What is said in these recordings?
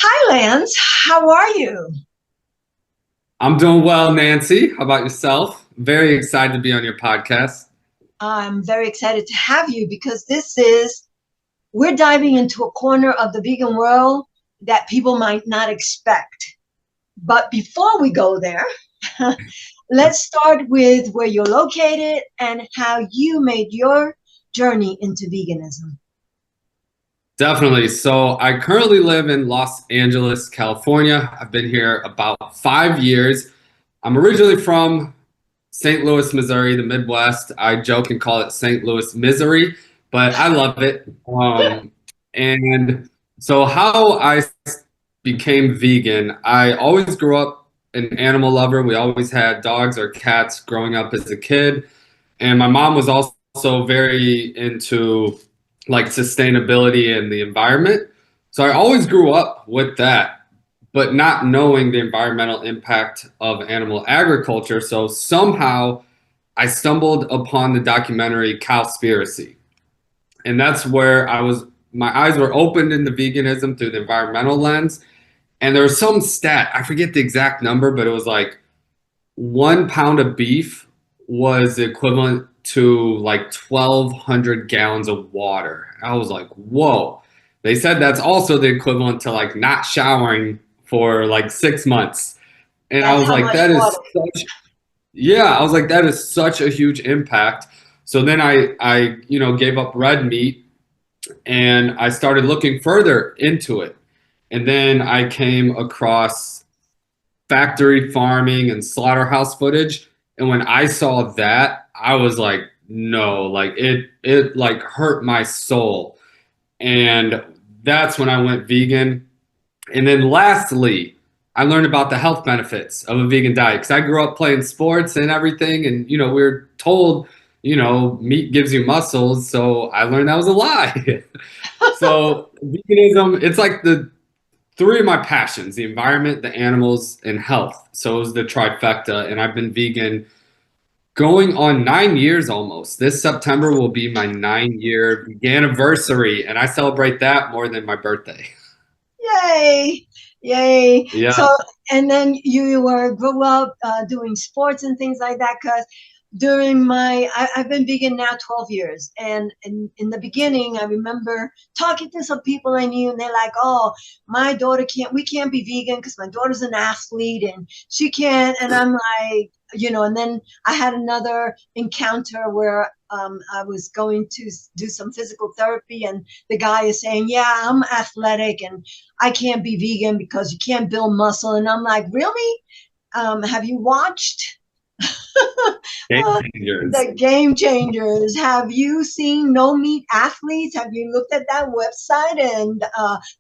Hi, Lance. How are you? I'm doing well, Nancy. How about yourself? Very excited to be on your podcast. I'm very excited to have you because we're diving into a corner of the vegan world that people might not expect. But before we go there, let's start with where you're located and how you made your journey into veganism. Definitely. So I currently live in Los Angeles, California. I've been here about 5 years. I'm originally from St. Louis, Missouri, the Midwest. I joke and call it St. Louis misery, but I love it. And so how I became vegan, I always grew up an animal lover. We always had dogs or cats growing up as a kid. And my mom was also very into like sustainability and the environment. So I always grew up with that, but not knowing the environmental impact of animal agriculture. So somehow I stumbled upon the documentary Cowspiracy. And that's where my eyes were opened into veganism through the environmental lens. And there was some stat, I forget the exact number, but it was like 1 pound of beef was equivalent to like 1,200 gallons of water. I was like, whoa. They said that's also the equivalent to like not showering for like 6 months. And I That's was how like, much that water. is such, yeah, I was like, that is such a huge impact. So then I gave up red meat and I started looking further into it. And then I came across factory farming and slaughterhouse footage. And when I saw that, I was like, no, like it like hurt my soul. And that's when I went vegan. And then lastly, I learned about the health benefits of a vegan diet because I grew up playing sports and everything. And, we were told, meat gives you muscles. So I learned that was a lie. So veganism, it's like the three of my passions: the environment, the animals, and health. So it was the trifecta. And I've been vegan going on 9 years almost. This September will be my 9 year anniversary, and I celebrate that more than my birthday. Yay! Yay! Yeah, So, and then you were grew up doing sports and things like that. Because I've been vegan now 12 years, and in the beginning, I remember talking to some people I knew, and they're like, "Oh, my daughter we can't be vegan because my daughter's an athlete and she can't." And I'm like, and then I had another encounter where I was going to do some physical therapy, and the guy is saying, "Yeah, I'm athletic and I can't be vegan because you can't build muscle." And I'm like, "Really? Have you watched game changers. the Game Changers? Have you seen No Meat Athletes? Have you looked at that website and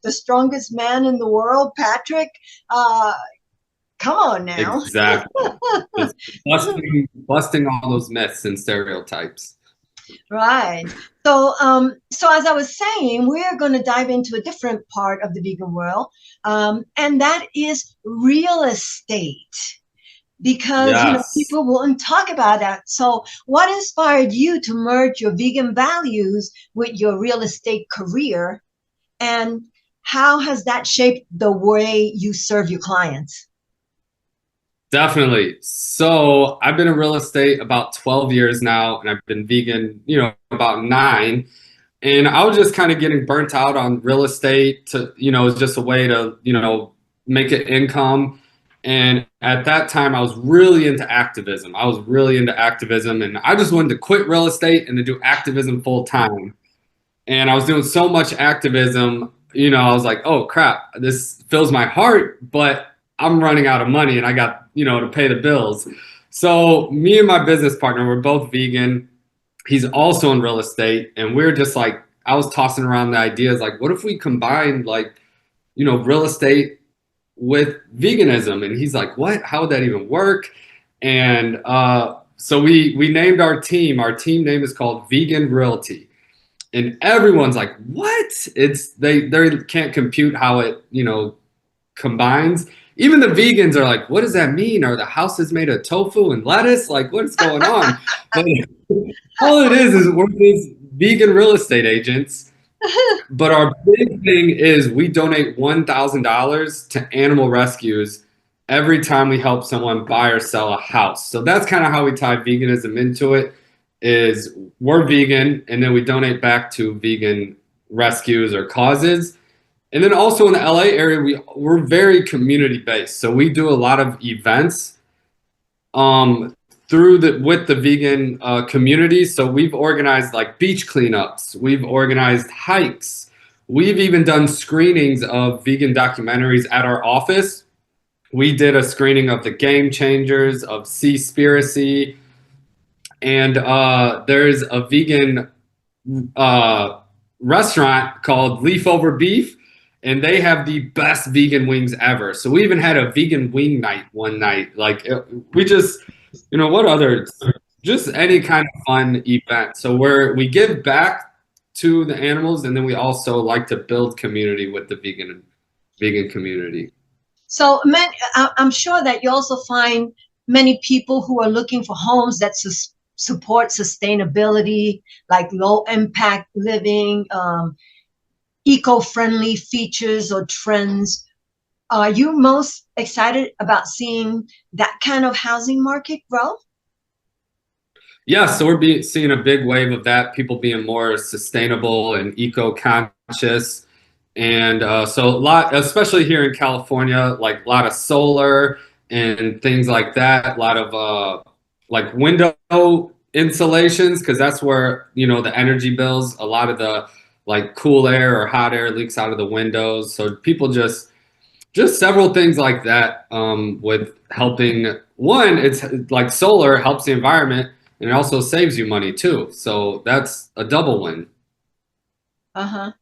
the strongest man in the world, Patrick? Uh, Come on now." Exactly. Just busting all those myths and stereotypes. Right. So as I was saying, we're going to dive into a different part of the vegan world, and that is real estate. Because Yes. people won't talk about that. So, what inspired you to merge your vegan values with your real estate career, and how has that shaped the way you serve your clients? Definitely. So I've been in real estate about 12 years now, and I've been vegan, about 9. And I was just kind of getting burnt out on real estate it's just a way to, make an income. And at that time, I was really into activism. And I just wanted to quit real estate and to do activism full time. And I was doing so much activism, I was like, oh crap, this fills my heart, but I'm running out of money and I got, to pay the bills. So me and my business partner, we're both vegan. He's also in real estate, and we're just like I was tossing around the ideas like, what if we combine like, real estate with veganism? And he's like, what? How would that even work? And so we named our team. Our team name is called Vegan Realty. And everyone's like, what? They can't compute how it, combines. Even the vegans are like, what does that mean? Are the houses made of tofu and lettuce? Like, what is going on? But all it is we're these vegan real estate agents. But our big thing is we donate $1,000 to animal rescues every time we help someone buy or sell a house. So that's kind of how we tie veganism into it. Is we're vegan, and then we donate back to vegan rescues or causes. And then also in the LA area, we're very community based. So we do a lot of events through with the vegan community. So we've organized like beach cleanups, we've organized hikes, we've even done screenings of vegan documentaries at our office. We did a screening of The Game Changers, of Seaspiracy, and there's a vegan uh, restaurant called Leaf Over Beef, and they have the best vegan wings ever. So we even had a vegan wing night one night. Like we just, what other, just any kind of fun event. So we give back to the animals, and then we also like to build community with the vegan community. So, I'm sure that you also find many people who are looking for homes that support sustainability, like low impact living, eco-friendly features or trends. Are you most excited about seeing that kind of housing market grow? Yeah, so we're seeing a big wave of that, people being more sustainable and eco-conscious. And so a lot, especially here in California, like a lot of solar and things like that, a lot of like window insulations, because that's where, the energy bills, a lot of the like cool air or hot air leaks out of the windows. So people just several things like that with helping. One, it's like solar helps the environment, and it also saves you money too. So that's a double win. Uh-huh.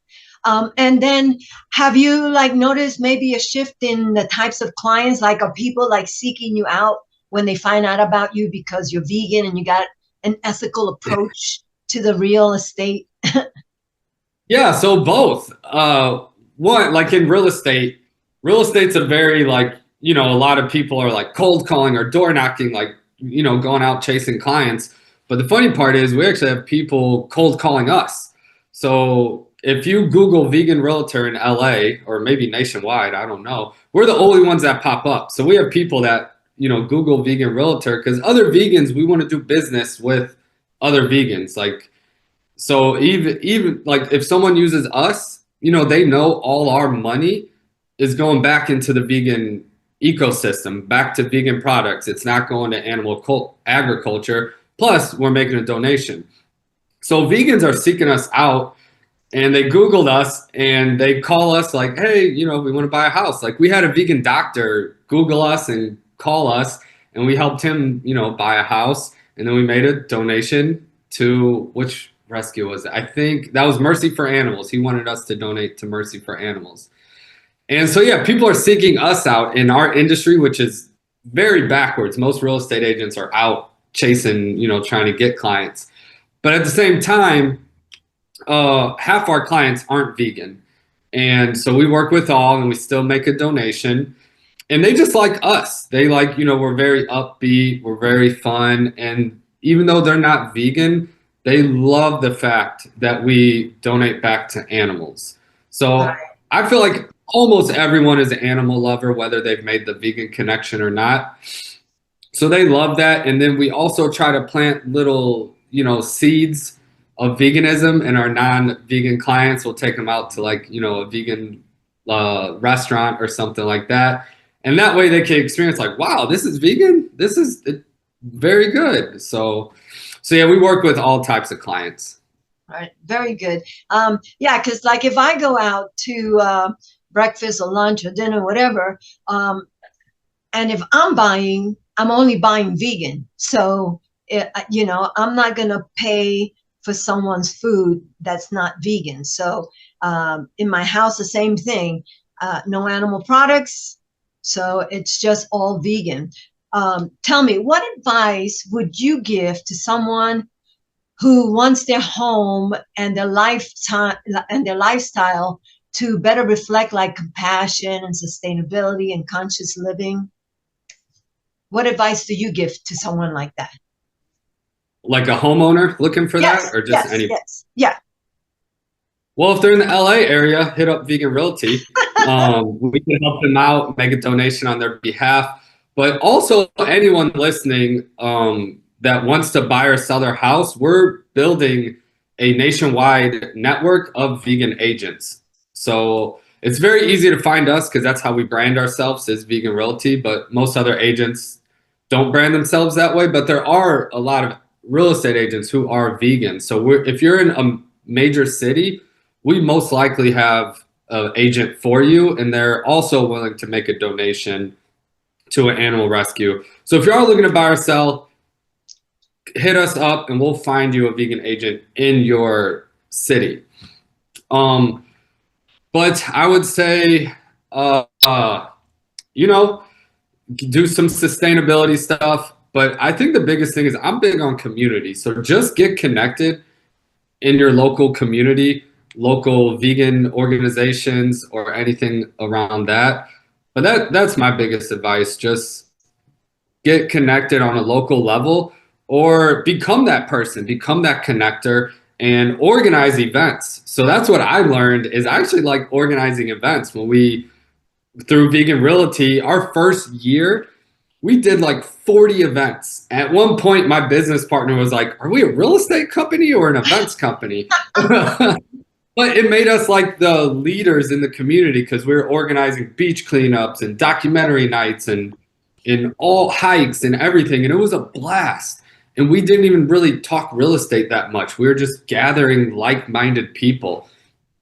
And then have you like noticed maybe a shift in the types of clients? Like are people like seeking you out when they find out about you because you're vegan and you got an ethical approach to the real estate? Yeah, so both. One, like in real estate's a very like, a lot of people are like cold calling or door knocking, like, going out chasing clients. But the funny part is we actually have people cold calling us. So if you Google vegan realtor in LA or maybe nationwide, I don't know, we're the only ones that pop up. So we have people that, Google vegan realtor because other vegans, we want to do business with other vegans. Like, so even like if someone uses us, they know all our money is going back into the vegan ecosystem, back to vegan products. It's not going to agriculture. Plus, we're making a donation. So vegans are seeking us out, and they Googled us and they call us like, hey, we want to buy a house. Like we had a vegan doctor Google us and call us, and we helped him, buy a house. And then we made a donation to which rescue was it? I think that was Mercy for Animals. He wanted us to donate to Mercy for Animals. And so, yeah, people are seeking us out in our industry, which is very backwards. Most real estate agents are out chasing, trying to get clients. But at the same time, half our clients aren't vegan. And so we work with all and we still make a donation. And they just like us. They like, we're very upbeat, we're very fun. And even though they're not vegan, they love the fact that we donate back to animals. So Right. I feel like almost everyone is an animal lover, whether they've made the vegan connection or not. So they love that. And then we also try to plant little, seeds of veganism, and our non-vegan clients will take them out to like, a vegan restaurant or something like that. And that way they can experience like, wow, this is vegan. This is very good. So yeah, we work with all types of clients. Right. Very good. Yeah, because like if I go out to breakfast or lunch or dinner, whatever, and if I'm buying, I'm only buying vegan. So, I'm not going to pay for someone's food that's not vegan. So in my house, the same thing, no animal products. So it's just all vegan. Tell me, what advice would you give to someone who wants their home and their lifetime and their lifestyle to better reflect like compassion and sustainability and conscious living? What advice do you give to someone like that? Like a homeowner looking for that, Yes, or just yes, any? yes. Yeah. Well, if they're in the LA area, hit up Vegan Realty. We can help them out, make a donation on their behalf. But also, anyone listening that wants to buy or sell their house, we're building a nationwide network of vegan agents. So it's very easy to find us because that's how we brand ourselves as Vegan Realty. But most other agents don't brand themselves that way. But there are a lot of real estate agents who are vegan. So if you're in a major city, we most likely have an agent for you, and they're also willing to make a donation to an animal rescue. So if you are looking to buy or sell, hit us up and we'll find you a vegan agent in your city. But I would say, you know, do some sustainability stuff. But I think the biggest thing is I'm big on community. So just get connected in your local community, local vegan organizations, or anything around that. But that's my biggest advice. Just get connected on a local level or become that person, become that connector and organize events. So that's what I learned is I actually like organizing events. When we, through Vegan Realty, our first year, we did like 40 events. At one point, my business partner was like, "Are we a real estate company or an events company?" But it made us like the leaders in the community because we were organizing beach cleanups and documentary nights and in all hikes and everything. And it was a blast. And we didn't even really talk real estate that much. We were just gathering like-minded people.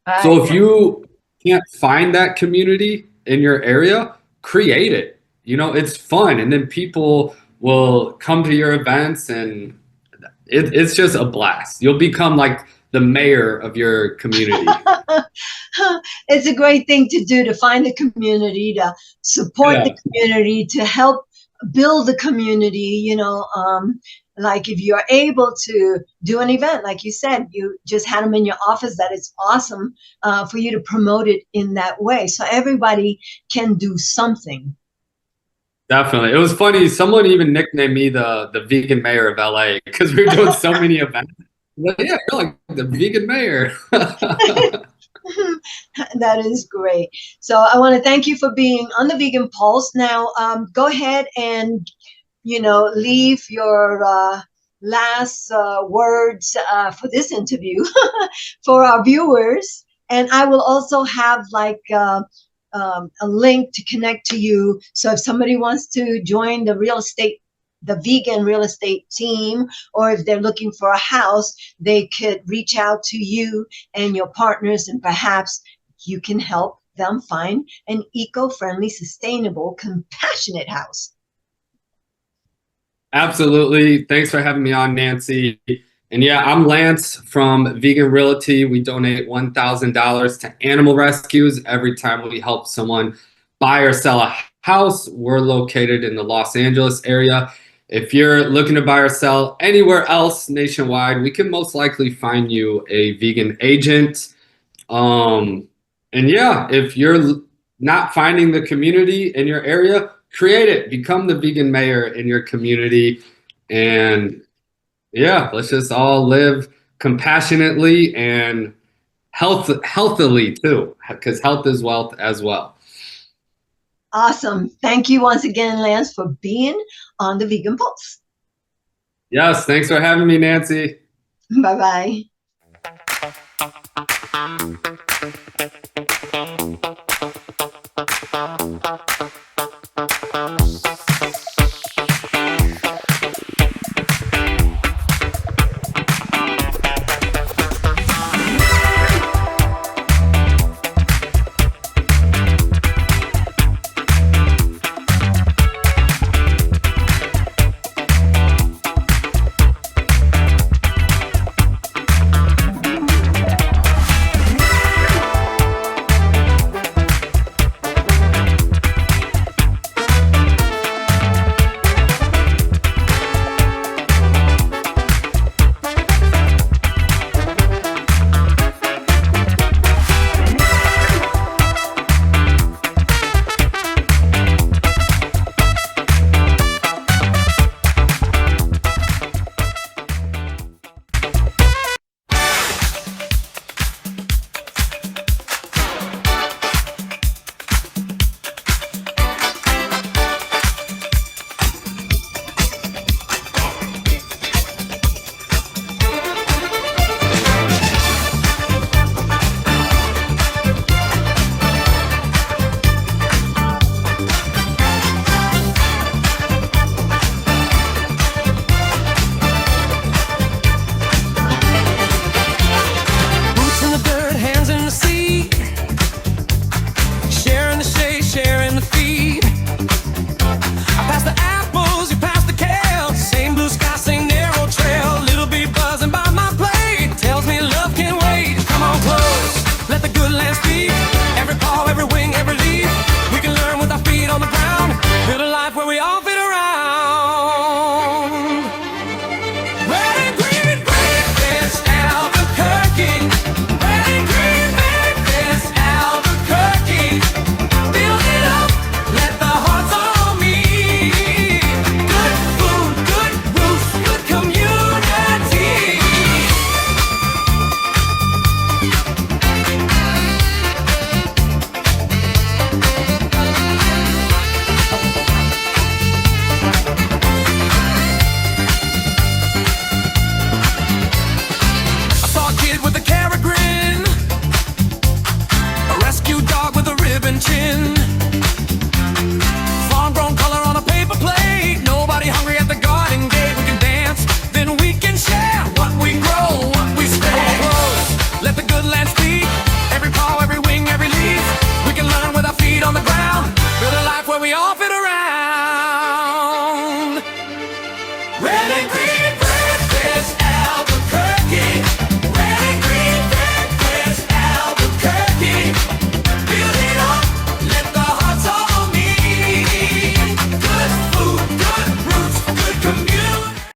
Right. So if you can't find that community in your area, create it. You know, it's fun. And then people will come to your events and it's just a blast. You'll become like the mayor of your community. It's a great thing to do, to find the community, to support Yeah, the community, to help build the community. Like if you're able to do an event, like you said, you just had them in your office, that is awesome for you to promote it in that way. So everybody can do something. definitely. It was funny. Someone even nicknamed me the vegan mayor of LA because we were doing so many events. Like, yeah, you're like the vegan mayor. That is great. So I want to thank you for being on the Vegan Pulse. Now, go ahead and leave your last words for this interview for our viewers. And I will also have like a link to connect to you. So if somebody wants to join the vegan real estate team, or if they're looking for a house, they could reach out to you and your partners, and perhaps you can help them find an eco-friendly, sustainable, compassionate house. Absolutely. Thanks for having me on, Nancy. And yeah, I'm Lance from Vegan Realty. We donate $1,000 to animal rescues every time we help someone buy or sell a house. We're located in the Los Angeles area. If you're looking to buy or sell anywhere else nationwide, we can most likely find you a vegan agent. And yeah, if you're not finding the community in your area, create it. Become the vegan mayor in your community. And yeah, let's just all live compassionately and healthily too, because health is wealth as well. Awesome. Thank you once again, Lance, for being on the Vegan Pulse. Yes, thanks for having me, Nancy. Bye-bye.